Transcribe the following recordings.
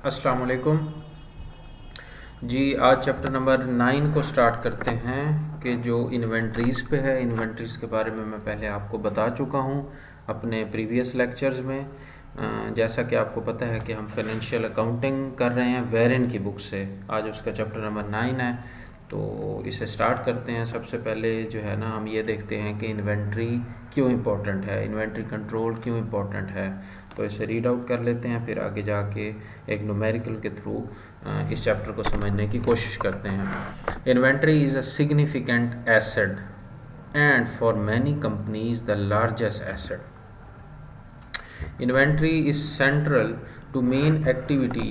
अस्सलाम वालेकुम जी। आज चैप्टर नंबर 9 को स्टार्ट करते हैं कि जो इन्वेंट्रीज़ पे है। इन्वेंट्रीज़ के बारे में मैं पहले आपको बता चुका हूँ अपने प्रीवियस लेक्चर्स में। जैसा कि आपको पता है कि हम फाइनेंशियल अकाउंटिंग कर रहे हैं वेरिन की बुक से। आज उसका चैप्टर नंबर 9 है, तो इसे स्टार्ट करते हैं। सबसे पहले जो है ना, हम ये देखते हैं कि इन्वेंट्री क्यों इम्पोर्टेंट है, इन्वेंट्री कंट्रोल क्यों इम्पोर्टेंट है। तो इसे रीड आउट कर लेते हैं, फिर आगे जाके एक न्यूमेरिकल के थ्रू इस चैप्टर को समझने की कोशिश करते हैं। Inventory is a significant asset and for many companies the largest asset. Inventory is central to main activity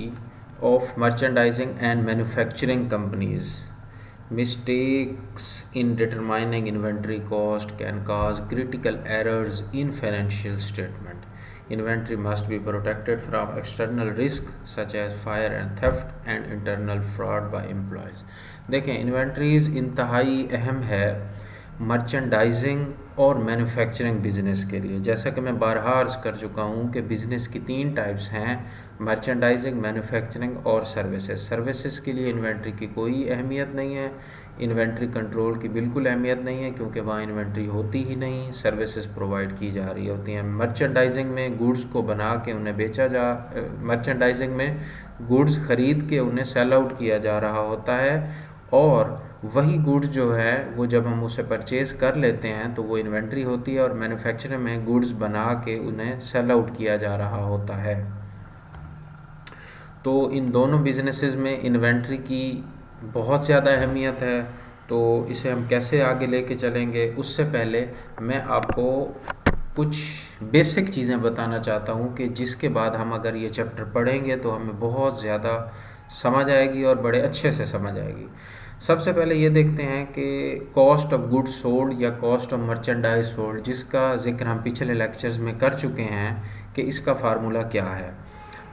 of merchandising and manufacturing companies. Mistakes in determining inventory cost can cause critical errors in financial statement. Inventory must be protected from external risk such as fire and theft and internal fraud by employees. देखें, inventories इंतहाई अहम है merchandising और manufacturing business के लिए। जैसा कि मैं बारहा अर्ज़ कर चुका हूँ कि बिज़नेस की 3 टाइप्स हैं, मर्चेंडाइजिंग, मैन्युफैक्चरिंग और सर्विसेज। सर्विसेज के लिए इन्वेंट्री की कोई अहमियत नहीं है, इन्वेंट्री कंट्रोल की बिल्कुल अहमियत नहीं है, क्योंकि वहाँ इन्वेंट्री होती ही नहीं, सर्विसेज प्रोवाइड की जा रही होती हैं। मर्चेंडाइजिंग में गुड्स को बना के उन्हें मर्चेंडाइजिंग में गुड्स ख़रीद के उन्हें सेल आउट किया जा रहा होता है, और वही गुड्स जो है वो जब हम उसे परचेज़ कर लेते हैं तो वो इन्वेंट्री होती है, और मैन्युफैक्चरिंग में गुड्स बना के उन्हें सेल आउट किया जा रहा होता है। तो इन दोनों बिजनेसेस में इन्वेंट्री की बहुत ज़्यादा अहमियत है। तो इसे हम कैसे आगे लेके चलेंगे, उससे पहले मैं आपको कुछ बेसिक चीज़ें बताना चाहता हूँ कि जिसके बाद हम अगर ये चैप्टर पढ़ेंगे तो हमें बहुत ज़्यादा समझ आएगी और बड़े अच्छे से समझ आएगी। सबसे पहले ये देखते हैं कि कॉस्ट ऑफ गुड्स सोल्ड या कॉस्ट ऑफ मर्चेंडाइज सोल्ड, जिसका जिक्र हम पिछले लेक्चर्स में कर चुके हैं कि इसका फार्मूला क्या है।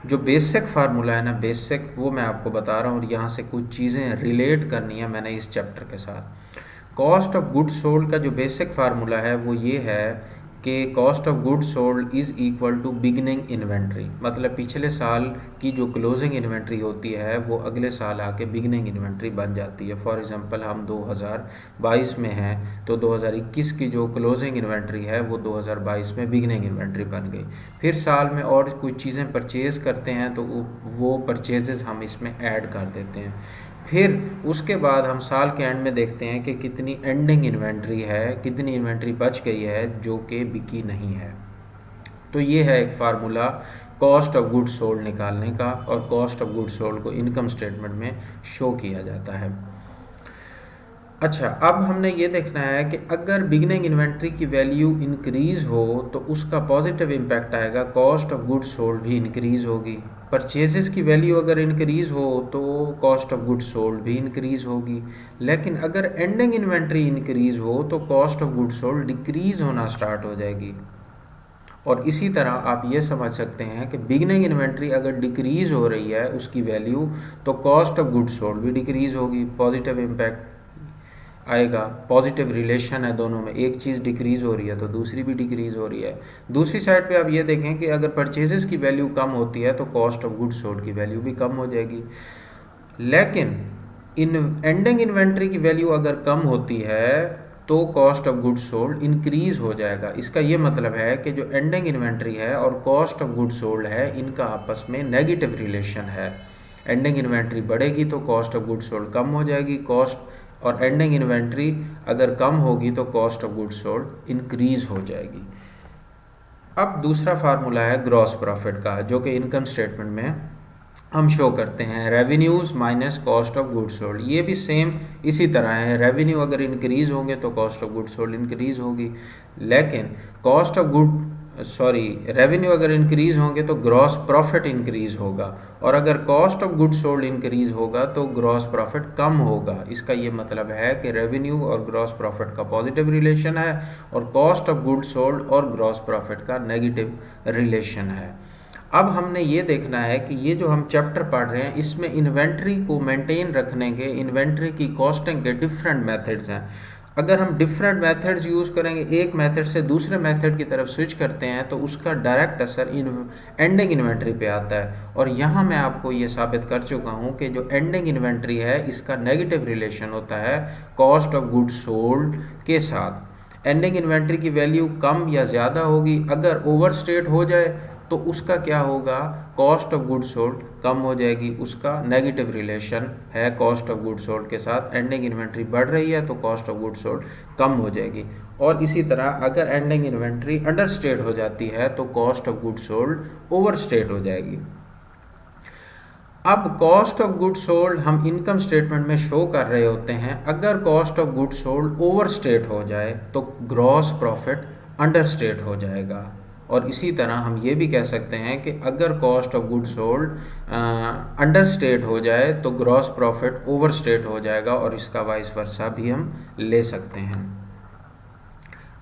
जो बेसिक फार्मूला है ना, बेसिक, वो मैं आपको बता रहा हूँ, और यहाँ से कुछ चीज़ें रिलेट करनी है मैंने इस चैप्टर के साथ। कॉस्ट ऑफ गुड्स सोल्ड का जो बेसिक फार्मूला है वो ये है कि cost of goods sold is equal to beginning inventory. मतलब पिछले साल की जो क्लोजिंग इन्वेंट्री होती है वो अगले साल आके बिगनिंग इन्वेंट्री बन जाती है। फॉर एग्जांपल हम 2022 में हैं, तो 2021 की जो क्लोजिंग इन्वेंट्री है वो 2022 में बिगनिंग इन्वेंट्री बन गई। फिर साल में और कुछ चीज़ें परचेज़ करते हैं तो वो परचेजेस हम इसमें ऐड कर देते हैं। फिर उसके बाद हम साल के एंड में देखते हैं कि कितनी एंडिंग इन्वेंट्री है, कितनी इन्वेंट्री बच गई है जो कि बिकी नहीं है। तो ये है एक formula cost of goods sold निकालने का, और कॉस्ट ऑफ गुड्स सोल्ड को इनकम स्टेटमेंट में शो किया जाता है। अच्छा, अब हमने ये देखना है कि अगर बिगनिंग इन्वेंट्री की वैल्यू इंक्रीज़ हो तो उसका पॉजिटिव इम्पैक्ट आएगा, कॉस्ट ऑफ गुड्स सोल्ड भी इंक्रीज़ होगी। परचेजेस की वैल्यू अगर इंक्रीज़ हो तो कॉस्ट ऑफ गुड्स सोल्ड भी इंक्रीज़ होगी। लेकिन अगर एंडिंग इन्वेंट्री इंक्रीज़ हो तो cost of goods sold decrease होना स्टार्ट हो जाएगी। और इसी तरह आप ये समझ सकते हैं कि बिगनिंग इन्वेंट्री अगर डिक्रीज़ हो रही है उसकी वैल्यू, तो कॉस्ट ऑफ गुड्स सोल्ड भी डिक्रीज़ होगी, पॉजिटिव इम्पैक्ट आएगा। पॉजिटिव रिलेशन है दोनों में, एक चीज़ डिक्रीज़ हो रही है तो दूसरी भी डिक्रीज़ हो रही है। दूसरी साइड पे आप ये देखें कि अगर परचेजेस की वैल्यू कम होती है तो कॉस्ट ऑफ गुड्स सोल्ड की वैल्यू भी कम हो जाएगी। लेकिन इन एंडिंग इन्वेंट्री की वैल्यू अगर कम होती है तो cost of goods sold increase हो जाएगा। इसका ये मतलब है कि जो एंडिंग इन्वेंट्री है और कॉस्ट ऑफ गुड्स सोल्ड है, इनका आपस में नेगेटिव रिलेशन है। एंडिंग इन्वेंट्री बढ़ेगी तो कॉस्ट ऑफ गुड्स सोल्ड कम हो जाएगी, और एंडिंग इन्वेंट्री अगर कम होगी तो cost of goods sold increase हो जाएगी। अब दूसरा फार्मूला है ग्रॉस प्रॉफिट का, जो कि इनकम स्टेटमेंट में हम शो करते हैं, revenues minus cost of goods sold. ये भी सेम इसी तरह है, रेवेन्यू अगर इंक्रीज़ होंगे तो cost of goods sold increase होगी, लेकिन रेवेन्यू अगर इंक्रीज़ होंगे तो ग्रॉस प्रॉफिट इंक्रीज़ होगा, और अगर cost of goods sold increase होगा तो ग्रॉस प्रॉफिट कम होगा। इसका ये मतलब है कि रेवेन्यू और ग्रॉस प्रॉफिट का पॉजिटिव रिलेशन है, और कॉस्ट ऑफ गुड्स सोल्ड और ग्रॉस प्रॉफिट का नेगेटिव रिलेशन है। अब हमने ये देखना है कि ये जो हम चैप्टर पढ़ रहे हैं इसमें इन्वेंट्री को मेंटेन रखने के, इन्वेंट्री की कॉस्टिंग के डिफरेंट मेथड्स हैं। अगर हम डिफरेंट मेथड्स यूज़ करेंगे, एक मेथड से दूसरे मेथड की तरफ स्विच करते हैं, तो उसका डायरेक्ट असर इन एंडिंग इन्वेंट्री पे आता है। और यहाँ मैं आपको ये साबित कर चुका हूँ कि जो एंडिंग इन्वेंट्री है इसका नेगेटिव रिलेशन होता है कॉस्ट ऑफ गुड्स सोल्ड के साथ। एंडिंग इन्वेंट्री की वैल्यू कम या ज़्यादा होगी, अगर ओवरस्टेट हो जाए तो उसका क्या होगा, कॉस्ट ऑफ गुड्स सोल्ड कम हो जाएगी, उसका नेगेटिव रिलेशन है कॉस्ट ऑफ गुड्स सोल्ड के साथ। एंडिंग इन्वेंट्री बढ़ रही है तो कॉस्ट ऑफ गुड्स सोल्ड कम हो जाएगी। और इसी तरह अगर एंडिंग इन्वेंट्री अंडरस्टेट हो जाती है तो cost of goods sold overstate हो जाएगी। अब कॉस्ट ऑफ गुड्स सोल्ड हम इनकम स्टेटमेंट में शो कर रहे होते हैं, अगर cost of goods sold overstate हो जाए तो ग्रॉस प्रॉफिट अंडरस्टेट हो जाएगा। और इसी तरह हम ये भी कह सकते हैं कि अगर cost of goods sold understate हो जाए तो ग्रॉस प्रॉफिट ओवरस्टेट हो जाएगा, और इसका वाइस वर्सा भी हम ले सकते हैं।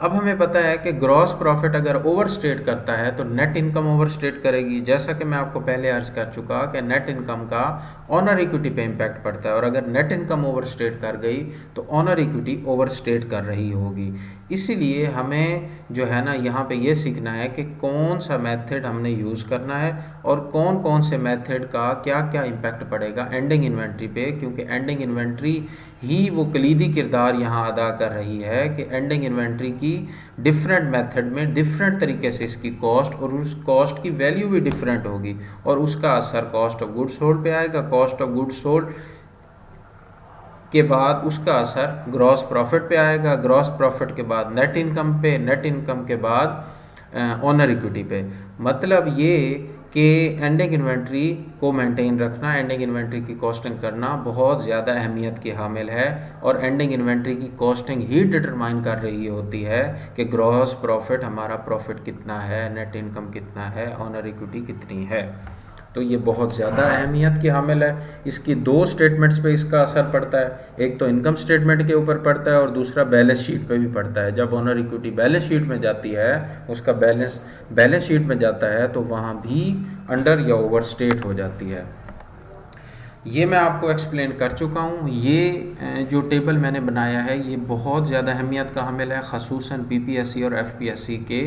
अब हमें पता है कि ग्रॉस प्रॉफिट अगर ओवरस्टेट करता है तो नेट इनकम ओवरस्टेट करेगी। जैसा कि मैं आपको पहले अर्ज कर चुका कि नेट इनकम का ऑनर इक्विटी पे इम्पैक्ट पड़ता है, और अगर नेट इनकम ओवरस्टेट कर गई तो ऑनर इक्विटी ओवरस्टेट कर रही होगी। इसीलिए हमें जो है ना यहाँ पे ये सीखना है कि कौन सा मेथड हमने यूज़ करना है और कौन कौन से मेथड का क्या क्या इम्पैक्ट पड़ेगा एंडिंग इन्वेंट्री पे, क्योंकि एंडिंग इन्वेंट्री ही वो कलीदी किरदार यहाँ अदा कर रही है कि एंडिंग इन्वेंट्री की डिफरेंट मेथड में डिफरेंट तरीके से इसकी कॉस्ट और उस कॉस्ट की वैल्यू भी डिफरेंट होगी, और उसका असर कॉस्ट ऑफ गुड्स सोल्ड पे आएगा। कॉस्ट ऑफ गुड्स सोल्ड के बाद उसका असर ग्रॉस प्रॉफिट पे आएगा, ग्रॉस प्रॉफिट के बाद नेट इनकम पे, नेट इनकम के बाद ऑनर इक्विटी पे। मतलब ये कि एंडिंग इन्वेंट्री को मेंटेन रखना, एंडिंग इन्वेंट्री की कॉस्टिंग करना बहुत ज़्यादा अहमियत की हामिल है, और एंडिंग इन्वेंट्री की कॉस्टिंग ही डिटरमाइन कर रही होती है कि ग्रॉस प्रॉफिट हमारा प्रॉफिट कितना है, नेट इनकम कितना है, ऑनर इक्विटी कितनी है। तो ये बहुत ज़्यादा अहमियत की हामिल है। इसकी दो स्टेटमेंट्स पे इसका असर पड़ता है, एक तो इनकम स्टेटमेंट के ऊपर पड़ता है और दूसरा बैलेंस शीट पे भी पड़ता है। जब ऑनर इक्विटी बैलेंस शीट में जाती है, उसका बैलेंस शीट में जाता है तो वहाँ भी अंडर या ओवर स्टेट हो जाती है। ये मैं आपको एक्सप्लेन कर चुका हूँ। ये जो टेबल मैंने बनाया है ये बहुत ज़्यादा अहमियत का हामिल है, ख़ुसूसन पीपीएससी और एफपीएससी के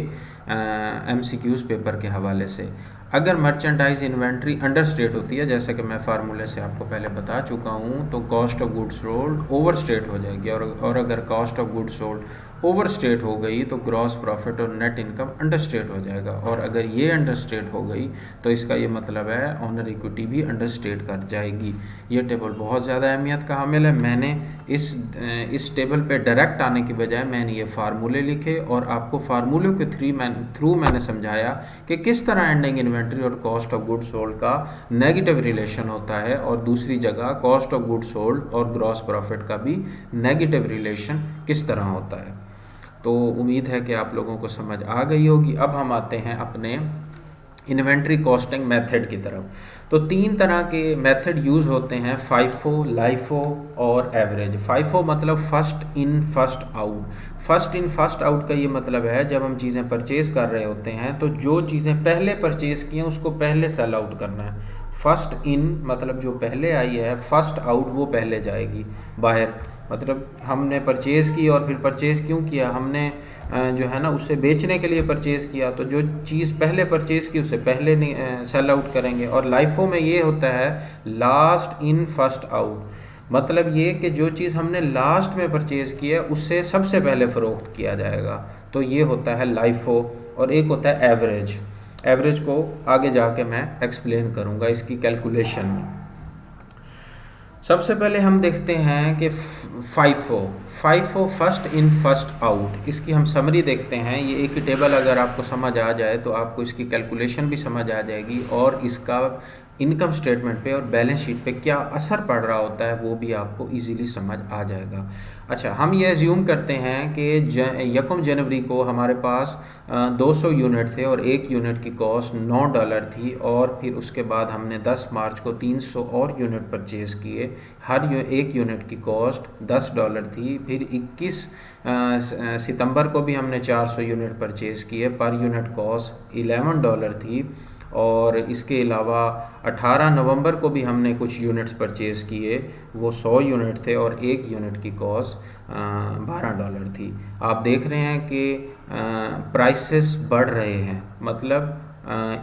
एमसीक्यूज़ पेपर के हवाले से। अगर मर्चेंडाइज इन्वेंट्री अंडरस्टेट होती है, जैसा कि मैं फार्मूले से आपको पहले बता चुका हूँ, तो cost of goods sold overstate हो जाएगी, और अगर cost of goods sold overstate हो गई तो ग्रॉस प्रॉफिट और नेट इनकम अंडरस्टेट हो जाएगा, और अगर ये अंडरस्टेट हो गई तो इसका ये मतलब है ऑनर इक्विटी भी अंडरस्टेट कर जाएगी। ये टेबल बहुत ज़्यादा अहमियत का हामिल है। मैंने इस टेबल पे डायरेक्ट आने की बजाय मैंने ये फार्मूले लिखे और आपको फार्मूलों के थ्रू मैंने समझाया कि किस तरह एंडिंग इन्वेंट्री और कॉस्ट ऑफ गुड्स सोल्ड का नेगेटिव रिलेशन होता है, और दूसरी जगह कॉस्ट ऑफ गुड्स सोल्ड और ग्रॉस प्रॉफिट का भी नेगेटिव रिलेशन किस तरह होता है। तो उम्मीद है कि आप लोगों को समझ आ गई होगी। अब हम आते हैं अपने इन्वेंट्री कॉस्टिंग मेथड की तरफ। तो तीन तरह के मेथड यूज़ होते हैं, फाइफो, लाइफो और एवरेज। फाइफो मतलब first in first out. First in first out का ये मतलब है जब हम चीज़ें परचेज़ कर रहे होते हैं तो जो चीज़ें पहले परचेज़ की हैं उसको पहले सेल आउट करना है। फर्स्ट इन मतलब जो पहले आई है, फर्स्ट आउट वो पहले जाएगी बाहर। मतलब हमने परचेज़ की, और फिर परचेज़ क्यों किया, हमने जो है ना उससे बेचने के लिए परचेज़ किया, तो जो चीज़ पहले परचेज़ की उसे पहले नहीं सेल आउट करेंगे। और लाइफो में ये होता है लास्ट इन फर्स्ट आउट, मतलब ये कि जो चीज़ हमने लास्ट में परचेज़ की है उससे सबसे पहले फ़रोख्त किया जाएगा, तो ये होता है लाइफो। और एक होता है एवरेज। एवरेज को आगे जाके मैं एक्सप्लेन करूँगा इसकी कैलकुलेशन में। सबसे पहले हम देखते हैं कि FIFO first in first out, इसकी हम समरी देखते हैं। ये एक ही टेबल अगर आपको समझ आ जाए तो आपको इसकी कैलकुलेशन भी समझ आ जाएगी, और इसका इनकम स्टेटमेंट पे और बैलेंस शीट पे क्या असर पड़ रहा होता है वो भी आपको इजीली समझ आ जाएगा। अच्छा, हम ये एज्यूम करते हैं कि 1 जनवरी को हमारे पास 200 यूनिट थे और एक यूनिट की कॉस्ट $9 थी, और फिर उसके बाद हमने 10 मार्च को 300 और यूनिट परचेज़ किए। हर एक यूनिट की कॉस्ट $10 थी। फिर 21 सितंबर को भी हमने 400 यूनिट परचेज़ किए, पर यूनिट कॉस्ट $11 थी। और इसके अलावा 18 नवंबर को भी हमने कुछ यूनिट्स परचेज़ किए, वो 100 यूनिट थे और एक यूनिट की कॉस्ट $12 थी। आप देख रहे हैं कि प्राइसेस बढ़ रहे हैं, मतलब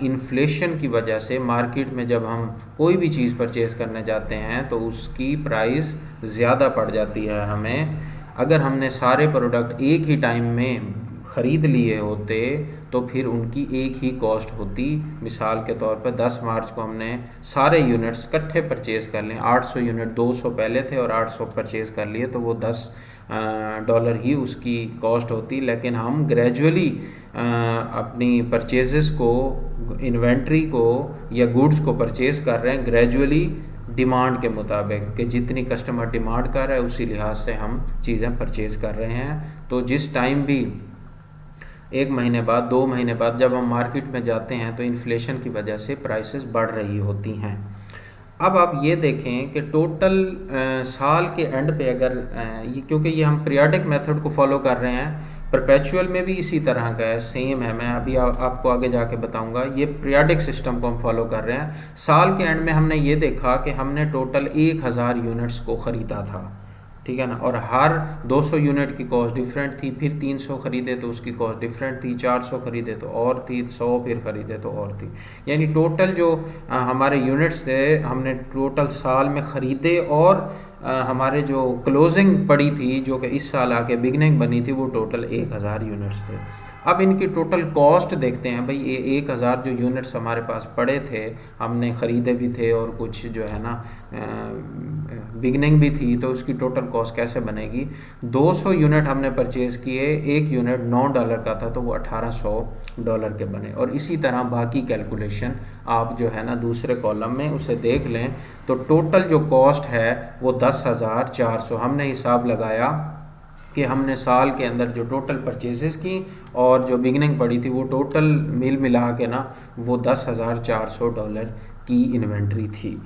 इन्फ्लेशन की वजह से मार्केट में जब हम कोई भी चीज़ परचेज़ करने जाते हैं तो उसकी प्राइस ज़्यादा पड़ जाती है हमें। अगर हमने सारे प्रोडक्ट एक ही टाइम में ख़रीद लिए होते तो फिर उनकी एक ही कॉस्ट होती। मिसाल के तौर पर 10 मार्च को हमने सारे यूनिट्स इकट्ठे परचेज़ कर लिए, 800 यूनिट 200 पहले थे और 800 परचेज़ कर लिए, तो वो $10 ही उसकी कॉस्ट होती। लेकिन हम ग्रेजुअली अपनी परचेजेस को, इन्वेंट्री को या गुड्स को परचेज़ कर रहे हैं ग्रेजुअली डिमांड के मुताबिक, कि जितनी कस्टमर डिमांड कर रहा है उसी लिहाज से हम चीज़ें परचेज़ कर रहे हैं। तो जिस टाइम भी 1 महीने बाद, 2 महीने बाद जब हम मार्केट में जाते हैं तो इन्फ्लेशन की वजह से प्राइसेस बढ़ रही होती हैं। अब आप ये देखें कि टोटल साल के एंड पे अगर ये, क्योंकि ये हम पीरियाडिक मेथड को फॉलो कर रहे हैं, परपेचुअल में भी इसी तरह का है, सेम है। मैं अभी आपको आगे जाके बताऊंगा। ये पीरियाडिक सिस्टम को हम फॉलो कर रहे हैं। साल के एंड में हमने ये देखा कि हमने टोटल 1000 यूनिट्स को ख़रीदा था, ठीक है ना, और हर 200 यूनिट की कॉस्ट डिफरेंट थी। फिर 300 ख़रीदे तो उसकी कॉस्ट डिफरेंट थी, 400 ख़रीदे तो और थी, 100 फिर ख़रीदे तो और थी। यानी टोटल जो हमारे यूनिट्स थे हमने टोटल साल में ख़रीदे, और हमारे जो क्लोजिंग पड़ी थी जो कि इस साल आके बिगनिंग बनी थी वो टोटल 1000 यूनिट्स थे। अब इनकी टोटल कॉस्ट देखते हैं भाई। ये 1000 जो यूनिट्स हमारे पास पड़े थे, हमने ख़रीदे भी थे और कुछ जो है ना बिगनिंग भी थी, तो उसकी टोटल कॉस्ट कैसे बनेगी। 200 यूनिट हमने परचेज़ किए, एक यूनिट $9 का था तो वो $1800 के बने। और इसी तरह बाकी कैलकुलेशन आप जो है ना दूसरे कॉलम में उसे देख लें, तो टोटल जो कॉस्ट है वो 10,400 हमने हिसाब लगाया कि हमने साल के अंदर जो टोटल परचेजेस की और जो बिगनिंग पड़ी थी वो टोटल मिला के ना वो $10,400 की इन्वेंट्री थी।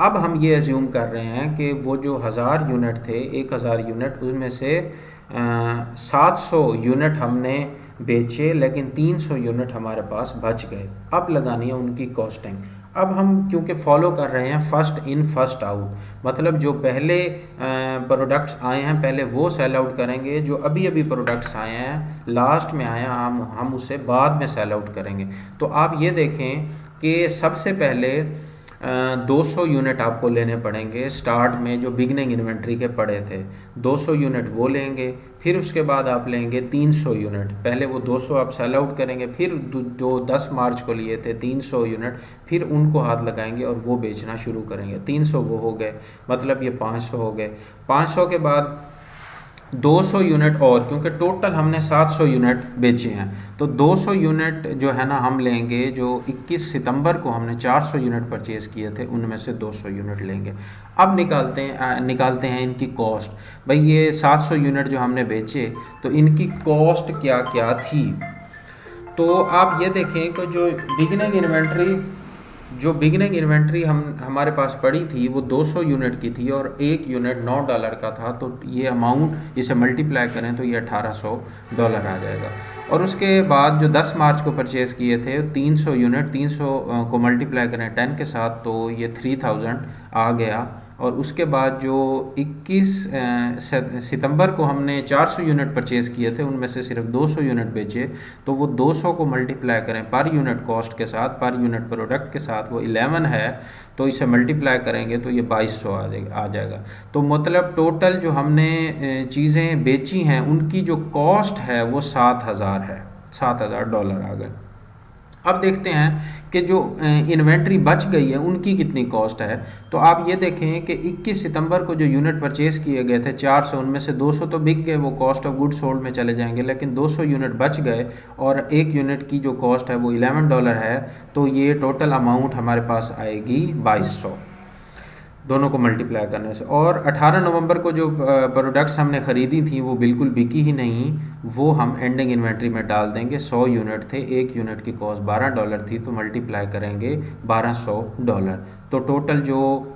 अब हम ये एज्यूम कर रहे हैं कि वो जो 1000 यूनिट थे, 1000 यूनिट, उसमें से 700 यूनिट हमने बेचे, लेकिन 300 यूनिट हमारे पास बच गए। अब लगानी है उनकी कॉस्टिंग। अब हम क्योंकि फॉलो कर रहे हैं फर्स्ट इन फर्स्ट आउट, मतलब जो पहले प्रोडक्ट्स आए हैं पहले वो सेल आउट करेंगे, जो अभी अभी प्रोडक्ट्स आए हैं लास्ट में आए हैं हम उसे बाद में सेल आउट करेंगे। तो आप ये देखें कि सबसे पहले 200 यूनिट आपको लेने पड़ेंगे स्टार्ट में, जो बिगनिंग इन्वेंट्री के पड़े थे 200 यूनिट वो लेंगे। फिर उसके बाद आप लेंगे 300 यूनिट, पहले वो 200 आप सेल आउट करेंगे, फिर जो 10 मार्च को लिए थे 300 यूनिट, फिर उनको हाथ लगाएंगे और वो बेचना शुरू करेंगे। 300 वो हो गए, मतलब ये 500 हो गए। 500 के बाद 200 यूनिट और, क्योंकि टोटल हमने 700 यूनिट बेचे हैं, तो 200 यूनिट जो है ना हम लेंगे। जो 21 सितंबर को हमने 400 यूनिट परचेज़ किए थे उनमें से 200 यूनिट लेंगे। अब निकालते हैं इनकी कॉस्ट। भाई ये 700 यूनिट जो हमने बेचे तो इनकी कॉस्ट क्या क्या थी। तो आप ये देखें कि जो बिगनिंग इन्वेंट्री हमारे पास पड़ी थी वो 200 यूनिट की थी और एक यूनिट $9 का था। तो ये अमाउंट इसे मल्टीप्लाई करें तो ये $1800 आ जाएगा। और उसके बाद जो 10 मार्च को परचेज़ किए थे 300 यूनिट, 300 को मल्टीप्लाई करें 10 के साथ तो ये 3000 आ गया। और उसके बाद जो 21 सितंबर को हमने 400 यूनिट परचेज़ किए थे उनमें से सिर्फ 200 यूनिट बेचे, तो वो 200 को मल्टीप्लाई करें पर यूनिट कॉस्ट के साथ, पर यूनिट प्रोडक्ट के साथ, वो 11 है, तो इसे मल्टीप्लाई करेंगे तो ये 2200 आ जाएगा। तो मतलब टोटल जो हमने चीज़ें बेची हैं उनकी जो कॉस्ट है वो 7000 है, $7000 आ गए। अब देखते हैं कि जो इन्वेंट्री बच गई है उनकी कितनी कॉस्ट है। तो आप ये देखें कि 21 सितंबर को जो यूनिट परचेज़ किए गए थे 400, उनमें से 200 तो बिक गए, वो कॉस्ट ऑफ गुड सोल्ड में चले जाएंगे, लेकिन 200 यूनिट बच गए और एक यूनिट की जो कॉस्ट है वो $11 है। तो ये टोटल अमाउंट हमारे पास आएगी 2200 दोनों को मल्टीप्लाई करने से। और 18 नवंबर को जो प्रोडक्ट्स हमने ख़रीदी थी वो बिल्कुल बिकी ही नहीं, वो हम एंडिंग इन्वेंट्री में डाल देंगे। 100 यूनिट थे, एक यूनिट की कॉस्ट $12 थी, तो मल्टीप्लाई करेंगे $1200। तो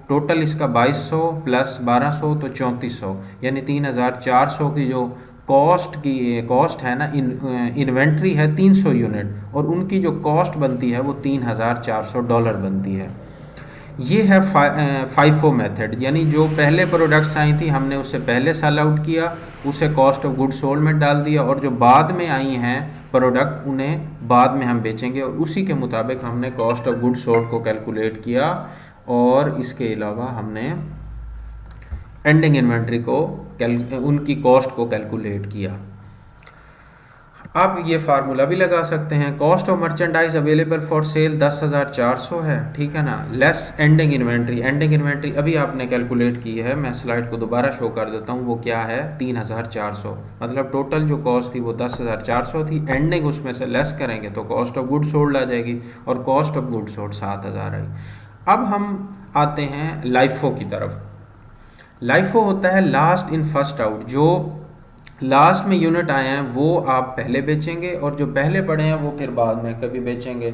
टोटल इसका 2200 प्लस 1200 तो 3400, यानी 3400 की जो कॉस्ट है ना, इन्वेंट्री है 300 यूनिट और उनकी जो कॉस्ट बनती है वो $3,400 बनती है। ये है फाइफो मेथड, यानी जो पहले प्रोडक्ट्स आई थी हमने उससे पहले सेल आउट किया, उसे कॉस्ट ऑफ गुड सोल्ड में डाल दिया, और जो बाद में आई हैं प्रोडक्ट उन्हें बाद में हम बेचेंगे, और उसी के मुताबिक हमने कॉस्ट ऑफ गुड सोल्ड को कैलकुलेट किया। और इसके अलावा हमने एंडिंग इन्वेंट्री को उनकी कॉस्ट को कैलकुलेट किया। अब ये फार्मूला भी लगा सकते हैं, cost of merchandise available for sale 10,400 है, ठीक है ना, less ending inventory. Ending inventory अभी आपने कैलकुलेट की है, मैं स्लाइड को दोबारा शो कर देता हूँ, वो क्या है 3,400, मतलब टोटल जो कॉस्ट थी वो 10,400 थी, एंडिंग उसमें से लेस करेंगे तो कॉस्ट ऑफ गुड सोल्ड आ जाएगी, और कॉस्ट ऑफ गुड सोल्ड 7,000 आई। अब हम आते हैं लाइफो की तरफ। लाइफो होता है लास्ट इन फर्स्ट आउट, जो लास्ट में यूनिट आए हैं वो आप पहले बेचेंगे और जो पहले पड़े हैं वो फिर बाद में कभी बेचेंगे।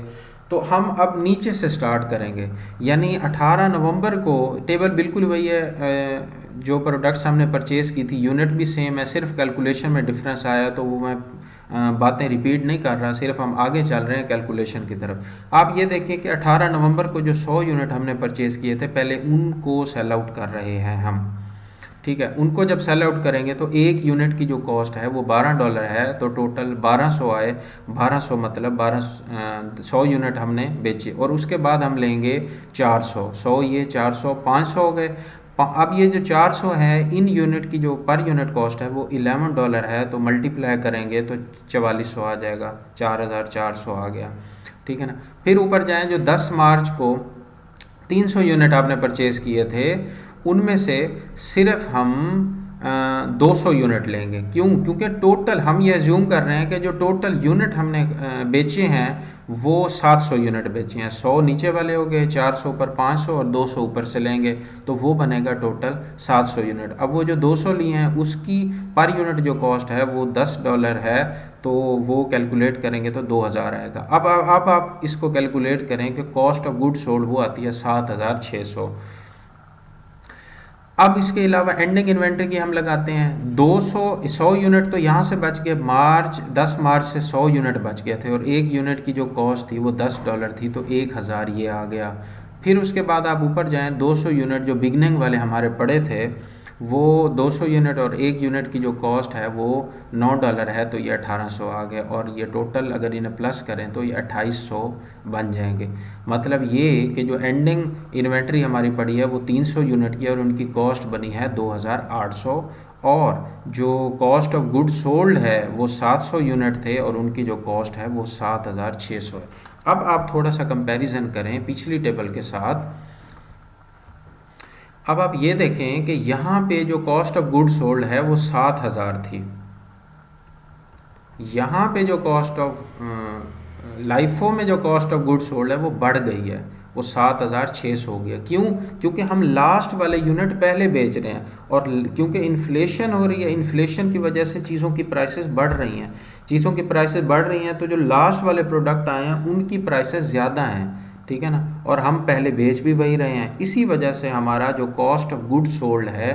तो हम अब नीचे से स्टार्ट करेंगे, यानी 18 नवंबर को टेबल बिल्कुल वही है, जो प्रोडक्ट्स हमने परचेज़ की थी यूनिट भी सेम है, सिर्फ कैलकुलेशन में डिफरेंस आया, तो वो मैं बातें रिपीट नहीं कर रहा, सिर्फ हम आगे चल रहे हैं कैलकुलेशन की तरफ। आप ये देखिए कि 18 नवंबर को जो 100 यूनिट हमने परचेज़ किए थे पहले उनको सेल आउट कर रहे हैं हम, ठीक है। उनको जब सेल आउट करेंगे तो एक यूनिट की जो कॉस्ट है वो $12 है, तो टोटल 1200 आए। 1200 मतलब 100 यूनिट हमने बेचे, और उसके बाद हम लेंगे 400, 100 ये 400, 500 हो गए। अब ये जो 400 है, इन यूनिट की जो पर यूनिट कॉस्ट है वो $11 है, तो मल्टीप्लाई करेंगे तो 4400 आ जाएगा, 4400 आ गया, ठीक है ना। फिर ऊपर जाएं, जो 10 मार्च को 300 यूनिट आपने परचेज़ किए थे उनमें से सिर्फ हम 200 यूनिट लेंगे। क्यों? क्योंकि टोटल हम ये एज्यूम कर रहे हैं कि जो टोटल यूनिट हमने बेचे हैं वो 700 यूनिट बेचे हैं। 100 नीचे वाले हो गए, 400 ऊपर 500 और 200 ऊपर से लेंगे तो वो बनेगा टोटल 700 यूनिट। अब वो जो 200 लिए हैं उसकी पर यूनिट जो कॉस्ट है वो $10 है, तो वो कैलकुलेट करेंगे तो 2000 आएगा। अब आप इसको कैलकुलेट करें कि कॉस्ट ऑफ गुड सोल्ड वो आती है 7600। अब इसके अलावा एंडिंग इन्वेंट्री की हम लगाते हैं 100 यूनिट, तो यहाँ से बच गए 10 मार्च से 100 यूनिट बच गए थे, और एक यूनिट की जो कॉस्ट थी वो $10 थी, तो 1000 ये आ गया। फिर उसके बाद आप ऊपर जाएं, 200 यूनिट जो बिगनिंग वाले हमारे पड़े थे वो 200 यूनिट और एक यूनिट की जो कॉस्ट है वो $9 है, तो ये 1800 आ गया, और ये टोटल अगर इन्हें प्लस करें तो ये 2800 बन जाएंगे। मतलब ये कि जो एंडिंग इन्वेंट्री हमारी पड़ी है वो 300 यूनिट की और उनकी कॉस्ट बनी है 2800, और जो कॉस्ट ऑफ गुड सोल्ड है वो 700 यूनिट थे और उनकी जो कॉस्ट है वो 7600 है। अब आप थोड़ा सा कंपैरिजन करें पिछली टेबल के साथ। अब आप ये देखें कि यहाँ पे जो कॉस्ट ऑफ गुड सोल्ड है वो 7000 थी, यहाँ पे जो कॉस्ट ऑफ लाइफो में जो कॉस्ट ऑफ गुड सोल्ड है वो बढ़ गई है, वो 7600 हो गया। क्यों? क्योंकि हम लास्ट वाले यूनिट पहले बेच रहे हैं, और क्योंकि इन्फ्लेशन हो रही है, इन्फ्लेशन की वजह से चीज़ों की प्राइसेस बढ़ रही हैं, चीज़ों की प्राइसेस बढ़ रही हैं, तो जो लास्ट वाले प्रोडक्ट आए हैं उनकी प्राइसेस ज़्यादा हैं, ठीक है ना, और हम पहले बेच भी वही रहे हैं। इसी वजह से हमारा जो कॉस्ट ऑफ गुड सोल्ड है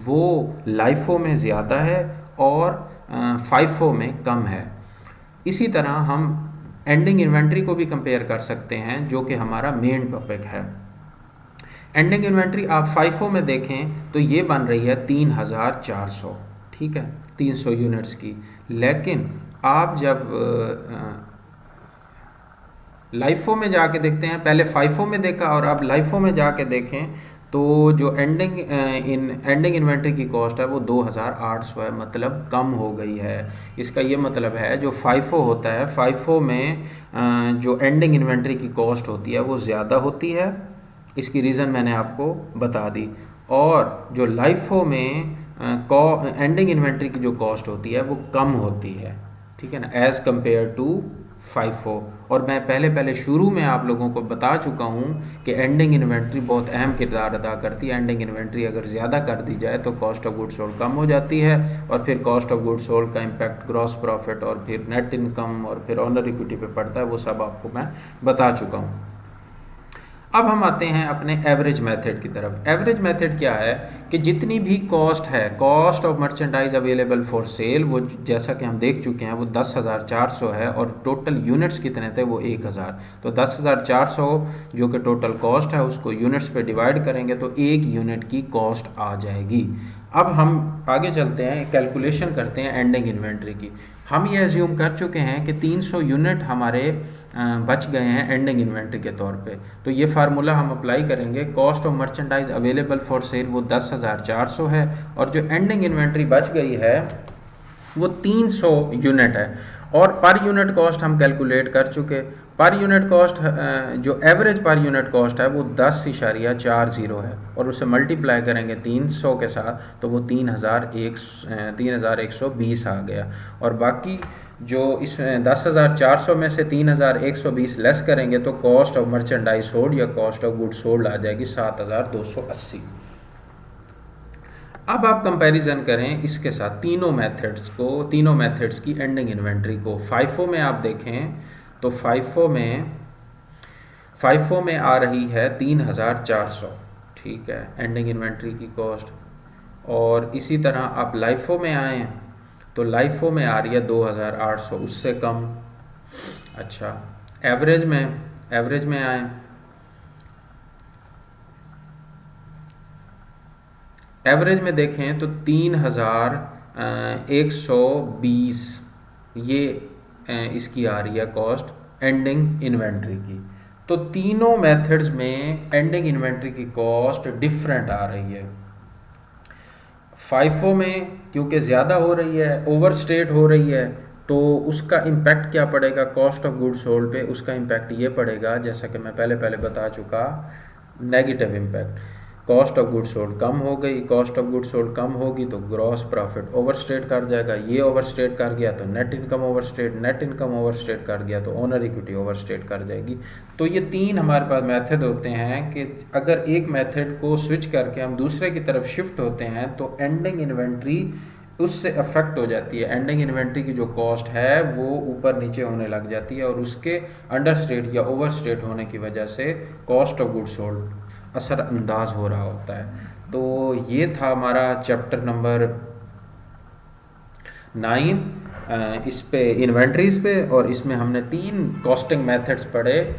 वो लाइफो में ज़्यादा है और फाइफो में कम है। इसी तरह हम एंडिंग इन्वेंट्री को भी कंपेयर कर सकते हैं, जो कि हमारा मेन टॉपिक है। एंडिंग इन्वेंट्री आप फाइफो में देखें तो ये बन रही है 3400, ठीक है, 300 यूनिट्स की। लेकिन आप जब लाइफो में जाके देखते हैं, पहले फाइफो में देखा और अब लाइफो में जाके देखें, तो जो एंडिंग इन्वेंट्री की कॉस्ट है वो 2800 है, मतलब कम हो गई है। इसका ये मतलब है जो फाइफो होता है, फाइफो में जो एंडिंग इन्वेंट्री की कॉस्ट होती है वो ज़्यादा होती है, इसकी रीज़न मैंने आपको बता दी। और जो लाइफो में एंडिंग इन्वेंट्री की जो कॉस्ट होती है वो कम होती है, ठीक है ना, एज़ कम्पेयर टू फाइफो। और मैं पहले शुरू में आप लोगों को बता चुका हूँ कि एंडिंग इन्वेंट्री बहुत अहम किरदार अदा करती है। एंडिंग इन्वेंट्री अगर ज़्यादा कर दी जाए तो कॉस्ट ऑफ गुड सोल्ड कम हो जाती है, और फिर कॉस्ट ऑफ गुड सोल्ड का इम्पैक्ट ग्रॉस प्रॉफिट और फिर नेट इनकम और फिर ऑनर इक्विटी पे पड़ता है, वो सब आपको मैं बता चुका हूँ। अब हम आते हैं अपने एवरेज मेथड की तरफ। एवरेज मेथड क्या है कि जितनी भी कॉस्ट है, cost of merchandise available for sale, वो जैसा कि हम देख चुके हैं वो 10,400 है और टोटल यूनिट्स कितने थे वो 1,000। तो 10,400 जो कि टोटल कॉस्ट है उसको यूनिट्स पे डिवाइड करेंगे तो एक यूनिट की कॉस्ट आ जाएगी। अब हम आगे चलते हैं, कैलकुलेशन करते हैं एंडिंग इन्वेंट्री की। हम ये एज्यूम कर चुके हैं कि 300 यूनिट हमारे बच गए हैं एंडिंग इन्वेंट्री के तौर पे। तो ये फार्मूला हम अप्लाई करेंगे, cost of merchandise available for sale वो 10,400 है और जो एंडिंग इन्वेंट्री बच गई है वो 300 यूनिट है। और पर यूनिट कॉस्ट हम कैलकुलेट कर चुके। पर यूनिट कॉस्ट जो एवरेज पर यूनिट कॉस्ट है वो 10.40 है और उसे मल्टीप्लाई करेंगे 300 के साथ तो वो 3,120 आ गया। और बाकी जो इसमें 10,400 में से 3,120 लेस करेंगे तो कॉस्ट ऑफ मर्चेंडाइज सोल्ड या कॉस्ट ऑफ गुड सोल्ड आ जाएगी 7,280। अब आप कंपैरिजन करें इसके साथ तीनों मेथड्स को, तीनों मेथड्स की एंडिंग इन्वेंट्री को। फाइफो में आप देखें तो फाइफो में आ रही है 3,400, ठीक है, एंडिंग इन्वेंट्री की कॉस्ट। और इसी तरह आप लाइफो में आए तो लाइफो में आ रही है 2,800, उससे कम। अच्छा, एवरेज में आए, एवरेज में देखें तो 3,120 ये इसकी आ रही है कॉस्ट एंडिंग इन्वेंट्री की। तो तीनों मेथड्स में एंडिंग इन्वेंट्री की कॉस्ट डिफरेंट आ रही है। फाइफो में क्योंकि ज़्यादा हो रही है, ओवर स्टेट हो रही है, तो उसका इम्पैक्ट क्या पड़ेगा कॉस्ट ऑफ गुड्स सोल्ड पे? उसका इम्पैक्ट ये पड़ेगा, जैसा कि मैं पहले बता चुका, negative impact. Cost of goods sold कम हो गई, कॉस्ट ऑफ गुड्स सोल्ड कम होगी तो ग्रॉस प्रॉफिट ओवरस्टेट कर जाएगा, ये ओवरस्टेट कर गया तो net income overstate, net income overstate कर गया तो ओनर इक्विटी ओवरस्टेट कर जाएगी। तो ये तीन हमारे पास मेथड होते हैं कि अगर एक मेथड को स्विच करके हम दूसरे की तरफ शिफ्ट होते हैं तो एंडिंग इन्वेंट्री उससे अफेक्ट हो जाती है। एंडिंग इन्वेंट्री की जो कॉस्ट है वो ऊपर नीचे होने लग जाती है और उसके अंडर स्टेट या ओवर स्टेट होने की वजह से कॉस्ट ऑफ गुड्स सोल्ड असरअंदाज हो रहा होता है। तो ये था हमारा चैप्टर नंबर 9 इस पे इन्वेंट्रीज पे, और इसमें हमने 3 कॉस्टिंग मेथड्स पढ़े,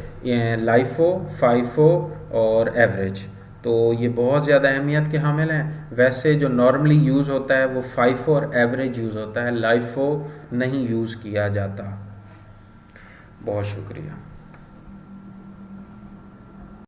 लाइफो, फाइफो और एवरेज। तो ये बहुत ज़्यादा अहमियत के हामिल हैं। वैसे जो नॉर्मली यूज़ होता है वो फाइफो और एवरेज यूज़ होता है, लाइफो नहीं यूज़ किया जाता। बहुत शुक्रिया।